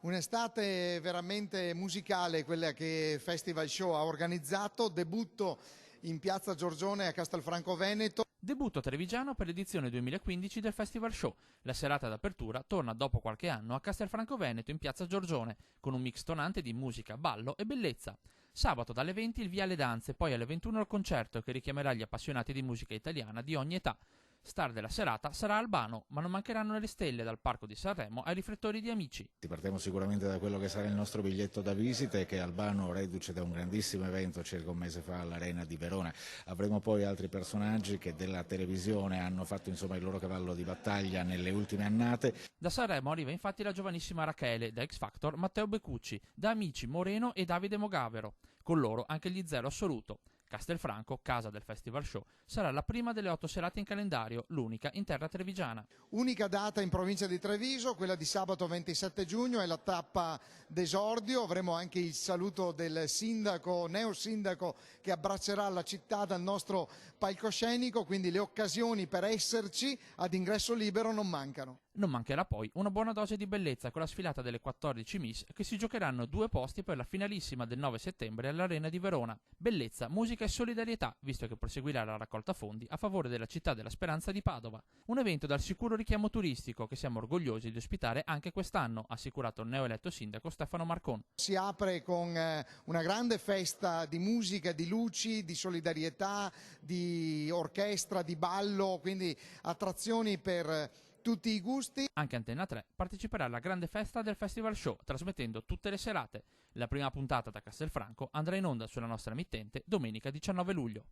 Un'estate veramente musicale quella che Festival Show ha organizzato, debutto in Piazza Giorgione a Castelfranco Veneto. Debutto trevigiano per l'edizione 2015 del Festival Show. La serata d'apertura torna dopo qualche anno a Castelfranco Veneto in Piazza Giorgione, con un mix tonante di musica, ballo e bellezza. Sabato dalle 20 il via alle danze, poi alle 21 il concerto che richiamerà gli appassionati di musica italiana di ogni età. Star della serata sarà Albano, ma non mancheranno le stelle dal Parco di Sanremo ai riflettori di Amici. Partiamo sicuramente da quello che sarà il nostro biglietto da visita e che Albano, reduce da un grandissimo evento circa un mese fa all'Arena di Verona. Avremo poi altri personaggi che della televisione hanno fatto il loro cavallo di battaglia nelle ultime annate. Da Sanremo arriva infatti la giovanissima Rachele, da X Factor Matteo Beccucci, da Amici Moreno e Davide Mogavero. Con loro anche gli Zero Assoluto. Castelfranco, casa del Festival Show, sarà la prima delle 8 serate in calendario, l'unica in terra trevigiana. Unica data in provincia di Treviso, quella di sabato 27 giugno, è la tappa d'esordio. Avremo anche il saluto del sindaco, neosindaco, che abbraccerà la città dal nostro palcoscenico, quindi le occasioni per esserci ad ingresso libero non mancano. Non mancherà poi una buona dose di bellezza con la sfilata delle 14 Miss che si giocheranno 2 posti per la finalissima del 9 settembre all'Arena di Verona. Bellezza, musica e solidarietà, visto che proseguirà la raccolta fondi a favore della città della Speranza di Padova. Un evento dal sicuro richiamo turistico che siamo orgogliosi di ospitare anche quest'anno, ha assicurato il neoeletto sindaco Stefano Marcon. Si apre con una grande festa di musica, di luci, di solidarietà, di orchestra, di ballo, quindi attrazioni per tutti i gusti. Anche Antenna 3 parteciperà alla grande festa del Festival Show, trasmettendo tutte le serate. La prima puntata da Castelfranco andrà in onda sulla nostra emittente domenica 19 luglio.